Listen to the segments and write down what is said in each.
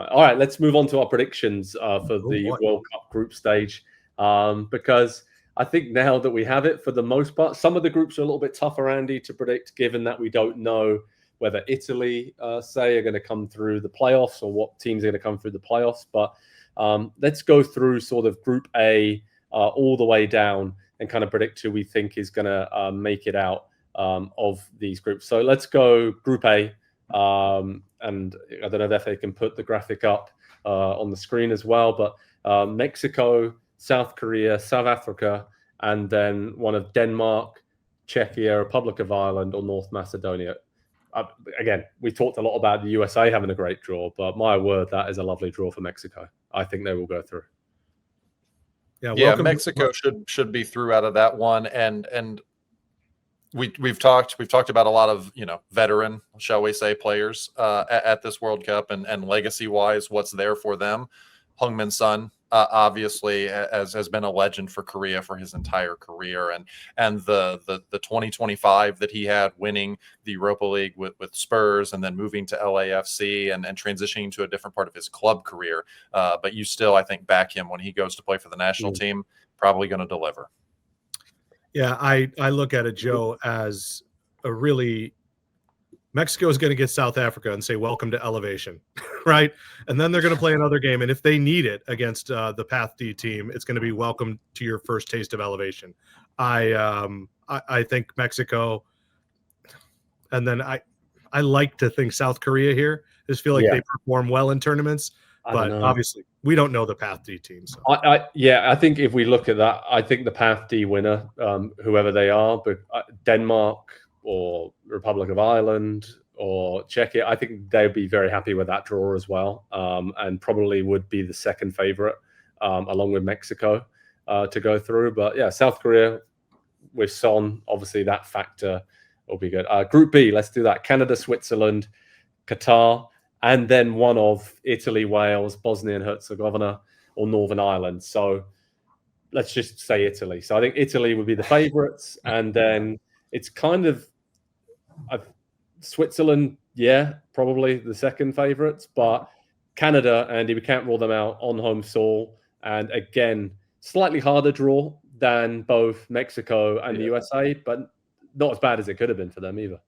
All right, let's move on to our predictions for the World Cup group stage, because I think now that we have it, for the most part, some of the groups are a little bit tougher, Andy, to predict, given that we don't know whether Italy, say, are going to come through the playoffs or what teams are going to come through the playoffs. But let's go through sort of Group A all the way down and kind of predict who we think is going to make it out of these groups. So let's go Group A. And I don't know if they can put the graphic up on the screen as well, but Mexico, South Korea, South Africa, and then one of Denmark, Czechia, Republic of Ireland, or North Macedonia. Again, we talked a lot about the USA having a great draw, but my word, that is a lovely draw for Mexico. I think they will go through. Yeah, Mexico should be through out of that one, and we've talked about a lot of veteran, shall we say, players at this World Cup, and legacy wise, what's there for them. Heung-min Son obviously has been a legend for Korea for his entire career, and the 2025 that he had, winning the Europa League with Spurs and then moving to LAFC and transitioning to a different part of his club career. But you still, I think, back him when he goes to play for the national team, probably going to deliver. Yeah, I look at it, Joe, as a really Mexico is going to get South Africa and say, welcome to elevation, right? And then they're going to play another game. And if they need it against the Path D team, it's going to be welcome to your first taste of elevation. I think Mexico, and then I like to think South Korea here. I just feel like they perform well in tournaments, but obviously we don't know the Path D team. So. I think if we look at that, I think the Path D winner, whoever they are, but Denmark or Republic of Ireland or Czechia, I think they'd be very happy with that draw as well, and probably would be the second favorite, along with Mexico, to go through. But yeah, South Korea with Son, obviously that factor will be good. Group B, let's do that. Canada, Switzerland, Qatar, and then one of Italy, Wales, Bosnia and Herzegovina, or Northern Ireland. So let's just say Italy. So I think Italy would be the favorites, and then it's kind of Switzerland, probably the second favorites, but Canada, Andy, we can't rule them out on home soil. And again, slightly harder draw than both Mexico and the USA, but not as bad as it could have been for them either.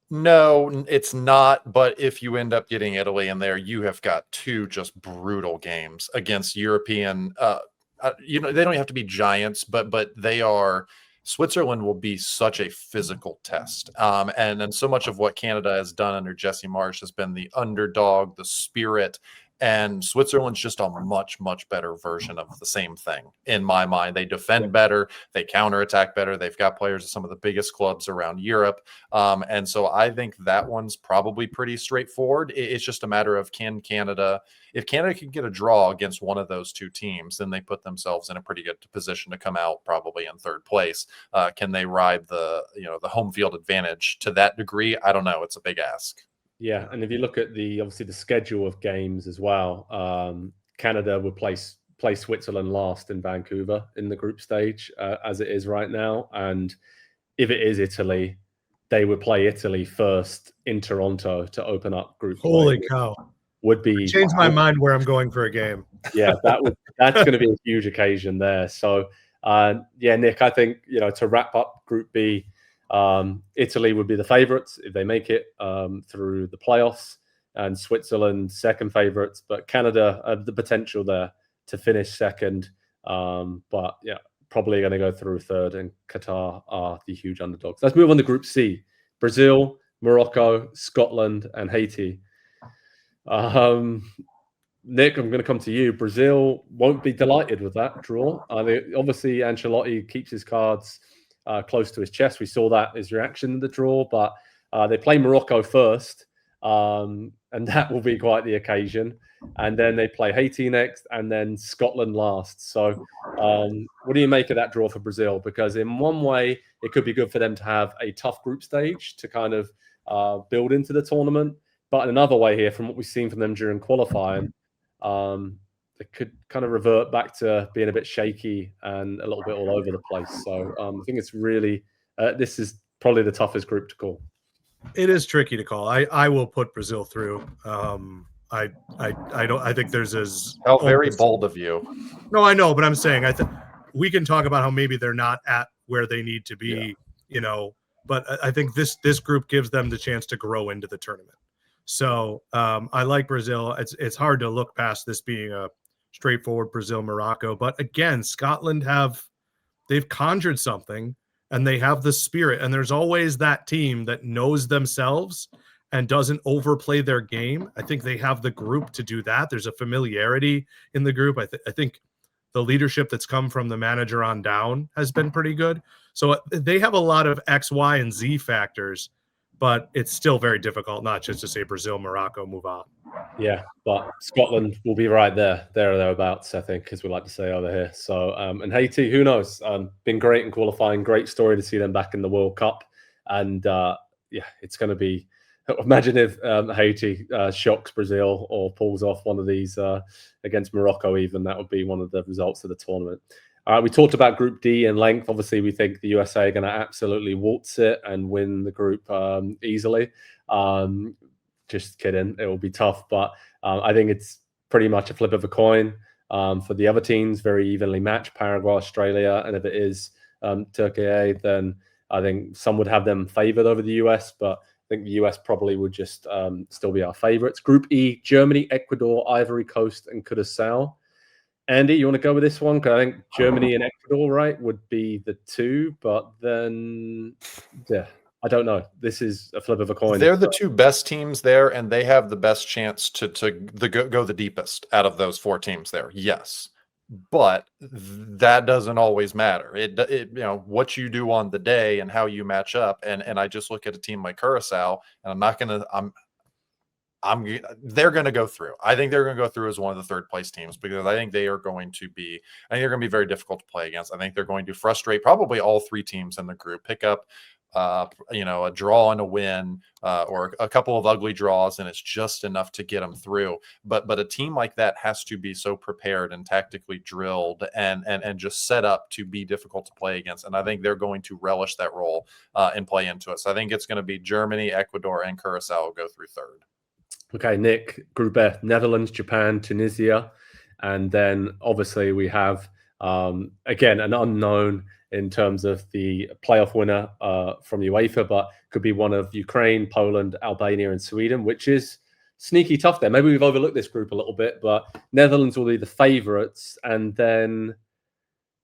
No, it's not. But if you end up getting Italy in there, you have got two just brutal games against European. They don't have to be giants, but they are. Switzerland will be such a physical test. And so much of what Canada has done under Jesse Marsch has been the underdog, the spirit, and Switzerland's just a much, much better version of the same thing. In my mind, they defend better, they counterattack better. They've got players of some of the biggest clubs around Europe. And so I think that one's probably pretty straightforward. It's just a matter of if Canada can get a draw against one of those two teams, then they put themselves in a pretty good position to come out probably in third place. Can they ride the home field advantage to that degree? I don't know. It's a big ask. Yeah, and if you look at obviously the schedule of games as well, Canada would play Switzerland last in Vancouver in the group stage, as it is right now. And if it is Italy, they would play Italy first in Toronto to open up group. Holy cow! Would be change my mind where I'm going for a game. Yeah, that's going to be a huge occasion there. So Nick, I think to wrap up Group B. Italy would be the favorites if they make it through the playoffs, and Switzerland second favorites, but Canada have the potential there to finish second. But yeah, probably going to go through third, and Qatar are the huge underdogs. Let's move on to Group C. Brazil, Morocco, Scotland, and Haiti. Nick, I'm going to come to you. Brazil won't be delighted with that draw. Obviously, Ancelotti keeps his cards close to his chest. We saw that his reaction to the draw, but they play Morocco first, and that will be quite the occasion. And then they play Haiti next, and then Scotland last. So what do you make of that draw for Brazil? Because in one way, it could be good for them to have a tough group stage to kind of build into the tournament. But in another way here, from what we've seen from them during qualifying, they could kind of revert back to being a bit shaky and a little bit all over the place. So I think it's really, this is probably the toughest group to call. It is tricky to call. I will put Brazil through. I don't. I think there's as how very bold of you. No, I know, but I'm saying we can talk about how maybe they're not at where they need to be, But I think this group gives them the chance to grow into the tournament. So I like Brazil. It's hard to look past this being a straightforward Brazil-Morocco, but again, Scotland they've conjured something, and they have the spirit, and there's always that team that knows themselves and doesn't overplay their game. I think they have the group to do that. There's a familiarity in the group. I think the leadership that's come from the manager on down has been pretty good. So they have a lot of X, Y, and Z factors, but it's still very difficult not just to say Brazil, Morocco, move on. Yeah, but Scotland will be right there or thereabouts, I think, as we like to say over here. So, and Haiti, who knows? Been great in qualifying. Great story to see them back in the World Cup. And it's going to be. Imagine if Haiti shocks Brazil or pulls off one of these against Morocco. Even that would be one of the results of the tournament. We talked about Group D in length. Obviously, we think the USA are going to absolutely waltz it and win the group easily. Just kidding. It will be tough, but I think it's pretty much a flip of a coin for the other teams, very evenly matched, Paraguay, Australia. And if it is Turkey, then I think some would have them favored over the US, but I think the US probably would just still be our favorites. Group E, Germany, Ecuador, Ivory Coast, and Curaçao. Andy, you want to go with this one? Because I think Germany and Ecuador, right, would be the two, but then, I don't know. This is a flip of a coin. They're the two best teams there, and they have the best chance to go the deepest out of those four teams there. Yes, but that doesn't always matter. It what you do on the day and how you match up. And I just look at a team like Curaçao, and they're going to go through. I think they're going to go through as one of the third place teams because I think they're going to be very difficult to play against. I think they're going to frustrate probably all three teams in the group, pick up a draw and a win or a couple of ugly draws, and it's just enough to get them through. But a team like that has to be so prepared and tactically drilled and just set up to be difficult to play against. And I think they're going to relish that role and play into it. So I think it's going to be Germany, Ecuador, and Curaçao will go through third. Okay, Nick, Group F, Netherlands, Japan, Tunisia. And then obviously we have, again, an unknown in terms of the playoff winner from UEFA, but could be one of Ukraine, Poland, Albania, and Sweden, which is sneaky tough there. Maybe we've overlooked this group a little bit, but Netherlands will be the favorites, and then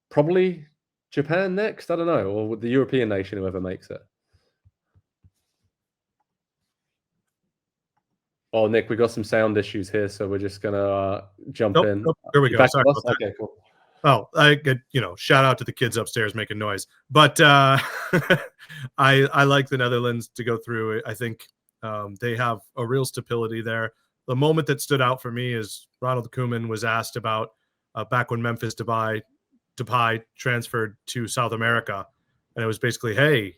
probably Japan next. I don't know, or the European nation, whoever makes it. Oh, Nick, we got some sound issues here, so we're just gonna jump in. Here we go. Sorry about that. Okay, cool. Oh, I could, shout out to the kids upstairs making noise. But I like the Netherlands to go through. I think they have a real stability there. The moment that stood out for me is Ronald Koeman was asked about back when Memphis Depay transferred to South America. And it was basically, hey,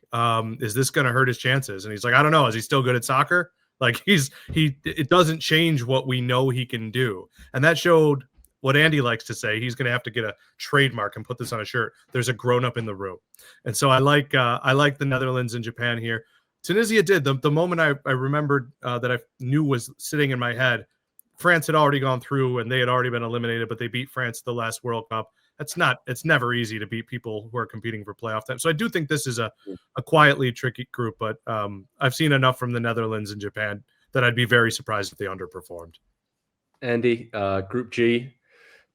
is this going to hurt his chances? And he's like, I don't know. Is he still good at soccer? Like it doesn't change what we know he can do. And that showed what Andy likes to say. He's going to have to get a trademark and put this on a shirt. There's a grown up in the room. And so I like the Netherlands and Japan here. Tunisia did the moment I remembered that I knew was sitting in my head. France had already gone through and they had already been eliminated, but they beat France the last World Cup. It's never easy to beat people who are competing for playoff time. So I do think this is a quietly tricky group, but I've seen enough from the Netherlands and Japan that I'd be very surprised if they underperformed. Andy, Group G,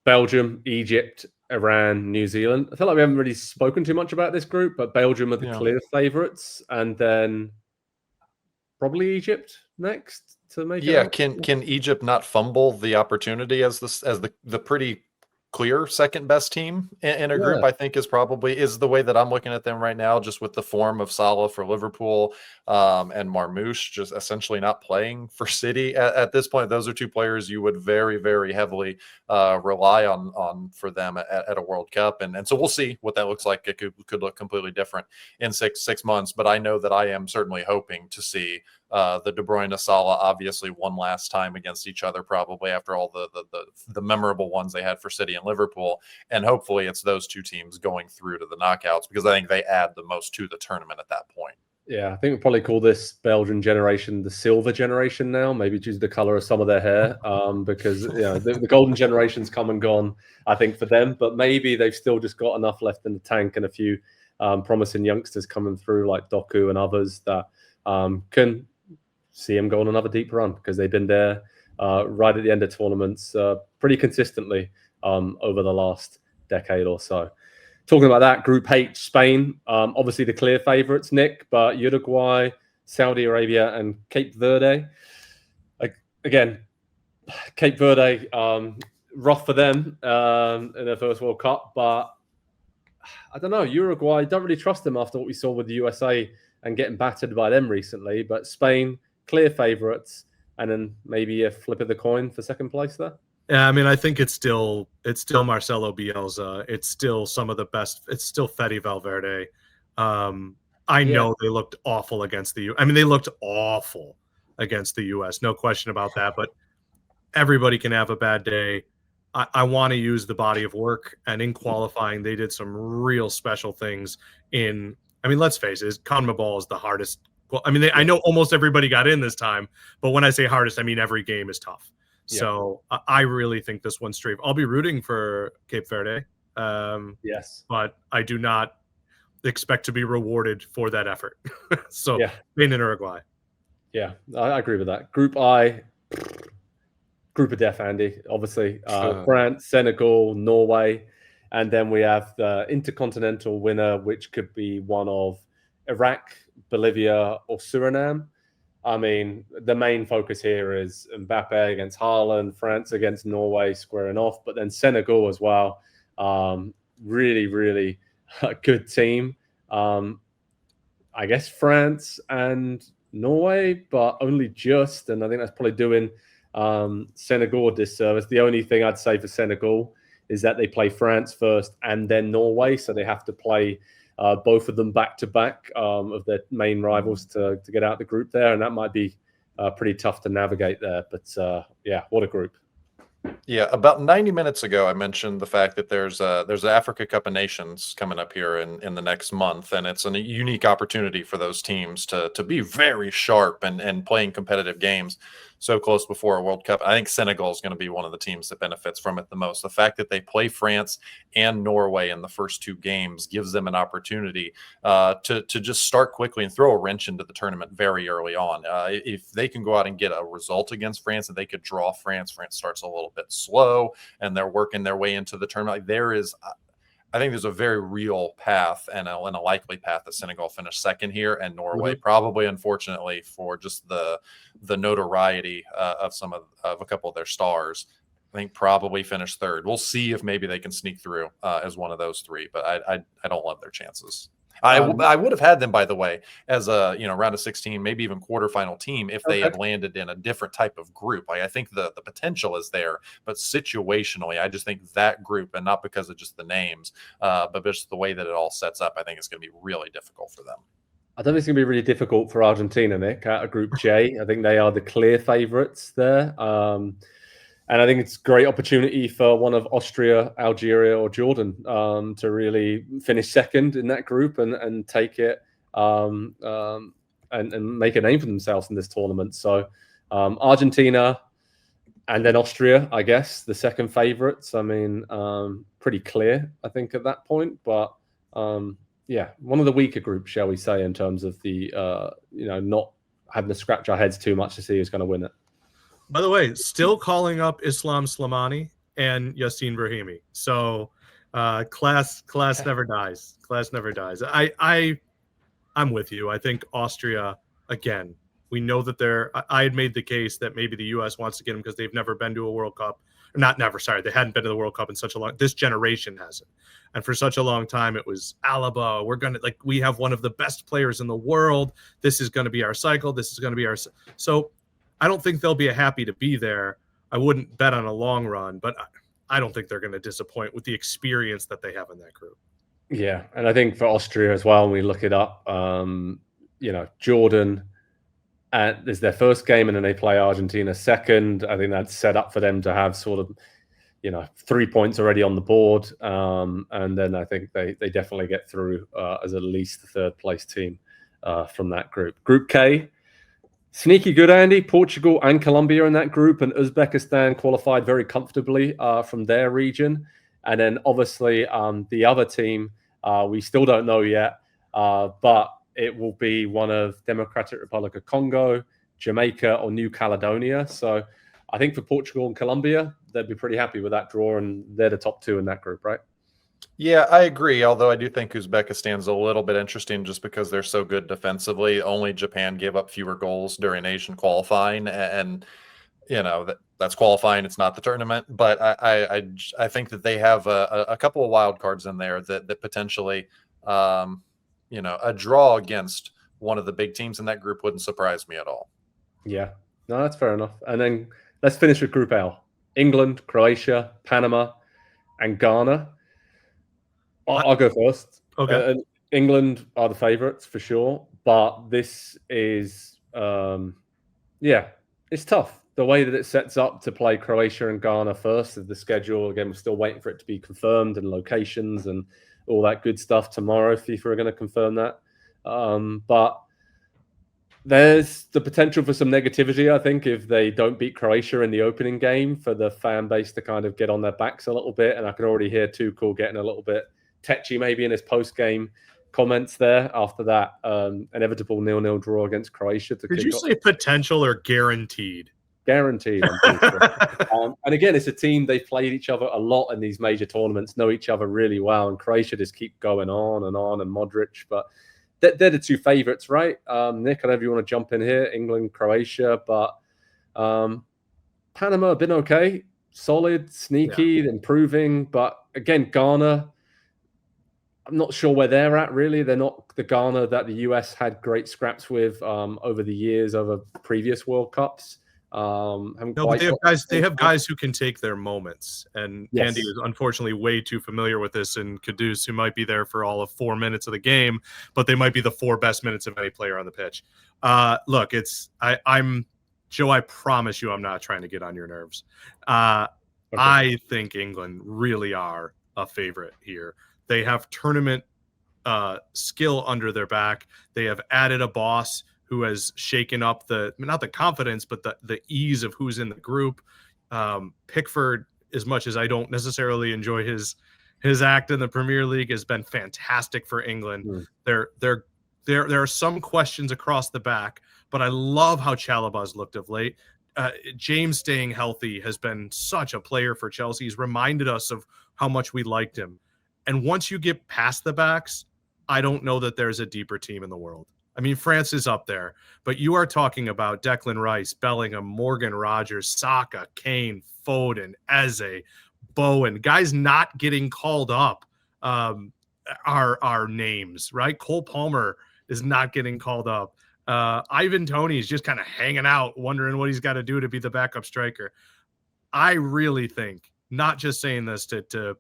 Belgium, Egypt, Iran, New Zealand. I feel like we haven't really spoken too much about this group, but Belgium are the clear favorites, and then probably Egypt next to make it. Yeah, can Egypt not fumble the opportunity as the pretty clear second best team in a group? I think is the way that I'm looking at them right now, just with the form of Salah for Liverpool and Marmoush just essentially not playing for City at this point. Those are two players you would very, very heavily rely on for them at a World Cup. And so we'll see what that looks like. It could look completely different in six months, but I know that I am certainly hoping to see the De Bruyne Salah obviously one last time against each other, probably after all the memorable ones they had for City and Liverpool. And hopefully it's those two teams going through to the knockouts, because I think they add the most to the tournament at that point. Yeah, I think we'll probably call this Belgian generation the silver generation now, maybe due to the color of some of their hair, because the golden generation's come and gone, I think, for them. But maybe they've still just got enough left in the tank and a few promising youngsters coming through like Doku and others that can see them go on another deep run, because they've been there right at the end of tournaments pretty consistently over the last decade or so. Talking about that, Group H, Spain, obviously the clear favourites, Nick, but Uruguay, Saudi Arabia, and Cape Verde. Again, Cape Verde, rough for them in their first World Cup, but I don't know, Uruguay, don't really trust them after what we saw with the USA and getting battered by them recently. But Spain, clear favourites, and then maybe a flip of the coin for second place there. Yeah, I mean, I think it's still Marcelo Bielsa. It's still some of the best. It's still Fede Valverde. I know they looked awful against the I mean, they looked awful against the US. No question about that. But everybody can have a bad day. I want to use the body of work. And in qualifying, they did some real special things I mean, let's face it, CONMEBOL is the hardest. I mean, I know almost everybody got in this time. But when I say hardest, I mean every game is tough. So I really think this one's straight. I'll be rooting for Cape Verde. Yes. But I do not expect to be rewarded for that effort. So Spain and Uruguay. Yeah, I agree with that. Group I, group of death, Andy. Obviously, France, Senegal, Norway. And then we have the intercontinental winner, which could be one of Iraq, Bolivia, or Suriname. I mean, the main focus here is Mbappe against Haaland, France against Norway squaring off, but then Senegal as well. Really, really good team. I guess France and Norway, but only just. And I think that's probably doing Senegal a disservice. The only thing I'd say for Senegal is that they play France first and then Norway. So they have to play both of them back-to-back of their main rivals to get out the group there. And that might be pretty tough to navigate there. But yeah, what a group. Yeah, about 90 minutes ago, I mentioned the fact that there's the Africa Cup of Nations coming up here in the next month, and it's a unique opportunity for those teams to be very sharp and playing competitive games so close before a World Cup. I think Senegal is going to be one of the teams that benefits from it the most. The fact that they play France and Norway in the first two games gives them an opportunity to just start quickly and throw a wrench into the tournament very early on. If they can go out and get a result against France and they could draw France starts a little bit slow and they're working their way into the tournament. I think there's a very real path and a likely path that Senegal finished second here, and Norway probably, unfortunately, for just the notoriety of a couple of their stars, I think probably finished third. We'll see if maybe they can sneak through as one of those three, but I don't love their chances. I would have had them, by the way, as a round of 16, maybe even quarterfinal team if they had landed in a different type of group. I think the potential is there, but situationally, I just think that group, and not because of just the names, but just the way that it all sets up, I think it's going to be really difficult for them. I don't think it's going to be really difficult for Argentina, Nick, out of Group J. I think they are the clear favourites there. And I think it's a great opportunity for one of Austria, Algeria, or Jordan to really finish second in that group and take it and make a name for themselves in this tournament. So Argentina and then Austria, I guess, the second favourites. I mean, pretty clear, I think, at that point. But yeah, one of the weaker groups, shall we say, in terms of the not having to scratch our heads too much to see who's going to win it. By the way, still calling up Islam Slimani and Yassine Brahimi. So class never dies. Class never dies. I'm with you. I think Austria, again, we know that I had made the case that maybe the U.S. wants to get them because they've never been to a World Cup. They hadn't been to the World Cup in such a long. This generation hasn't, and for such a long time it was Alaba. We have one of the best players in the world. This is going to be our cycle. This is going to be our so. I don't think they'll be happy to be there. I wouldn't bet on a long run, but I don't think they're going to disappoint with the experience that they have in that group. Yeah, and I think for Austria as well, when we look it up, Jordan is their first game, and then they play Argentina second. I think that's set up for them to have sort of, 3 points already on the board, and then I think they definitely get through as at least the third place team from that group. Group K, sneaky good, Andy. Portugal and Colombia in that group, and Uzbekistan qualified very comfortably from their region. And then obviously the other team, we still don't know yet, but it will be one of Democratic Republic of Congo, Jamaica, or New Caledonia. So I think for Portugal and Colombia, they'd be pretty happy with that draw, and they're the top two in that group, right? Yeah, I agree. Although I do think Uzbekistan's a little bit interesting just because they're so good defensively. Only Japan gave up fewer goals during Asian qualifying, and you know that's qualifying. It's not the tournament, but I think that they have a couple of wild cards in there that potentially, a draw against one of the big teams in that group wouldn't surprise me at all. Yeah, no, that's fair enough. And then let's finish with Group L: England, Croatia, Panama, and Ghana. I'll go first. Okay. England are the favourites for sure, but this is, it's tough. The way that it sets up to play Croatia and Ghana first of the schedule. Again, we're still waiting for it to be confirmed and locations and all that good stuff tomorrow. FIFA are going to confirm that. But there's the potential for some negativity, I think, if they don't beat Croatia in the opening game, for the fan base to kind of get on their backs a little bit. And I can already hear Tuchel getting a little bit tetchy maybe in his post-game comments there after that inevitable 0-0 draw against Croatia. Did you say potential or guaranteed? Guaranteed, I'm pretty sure. And again, it's a team, they've played each other a lot in these major tournaments, know each other really well, and Croatia just keep going on, and Modric. But they're the two favourites, right? Nick, I don't know if you want to jump in here, England, Croatia, but Panama have been okay, solid, sneaky, improving. But again, Ghana, I'm not sure where they're at, really. They're not the Ghana that the US had great scraps with over the years, over previous World Cups. But they have guys who can take their moments. And yes. Andy is unfortunately way too familiar with this, and Kudus, who might be there for all of 4 minutes of the game, but they might be the 4 best minutes of any player on the pitch. Look, I'm Joe, I promise you I'm not trying to get on your nerves. Okay. I think England really are a favorite here. They have tournament skill under their back. They have added a boss who has shaken up not the confidence, but the ease of who's in the group. Pickford, as much as I don't necessarily enjoy his act in the Premier League, has been fantastic for England. There are some questions across the back, but I love how Chalobah's looked of late. James staying healthy has been such a player for Chelsea. He's reminded us of how much we liked him. And once you get past the backs, I don't know that there's a deeper team in the world. I mean, France is up there, but you are talking about Declan Rice, Bellingham, Morgan Rogers, Saka, Kane, Foden, Eze, Bowen. Guys not getting called up are names, right? Cole Palmer is not getting called up. Ivan Toney is just kind of hanging out, wondering what he's got to do to be the backup striker. I really think, not just saying this to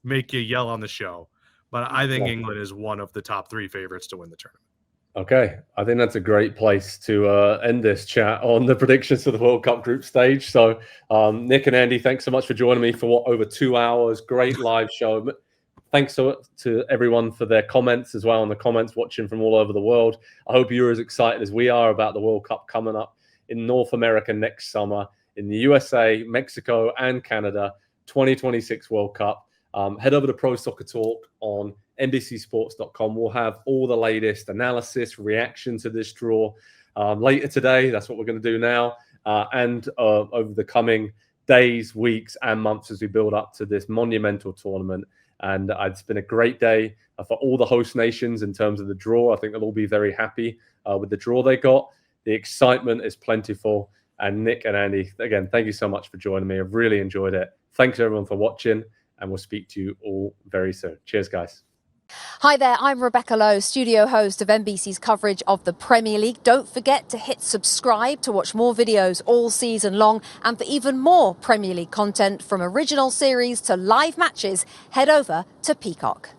make you yell on the show, but I think England is one of the top 3 favorites to win the tournament. Okay. I think that's a great place to end this chat on the predictions for the World Cup group stage. So Nick and Andy, thanks so much for joining me for over 2 hours. Great live show. Thanks to everyone for their comments as well, and the comments watching from all over the world. I hope you're as excited as we are about the World Cup coming up in North America next summer, in the USA, Mexico, and Canada, 2026 World Cup. Head over to Pro Soccer Talk on NBCSports.com. We'll have all the latest analysis, reaction to this draw later today. That's what we're going to do now, and over the coming days, weeks, and months as we build up to this monumental tournament. And it's been a great day for all the host nations in terms of the draw. I think they'll all be very happy with the draw they got. The excitement is plentiful. And Nick and Andy, again, thank you so much for joining me. I've really enjoyed it. Thanks everyone for watching, and we'll speak to you all very soon. Cheers, guys. Hi there, I'm Rebecca Lowe, studio host of NBC's coverage of the Premier League. Don't forget to hit subscribe to watch more videos all season long. And for even more Premier League content, from original series to live matches, head over to Peacock.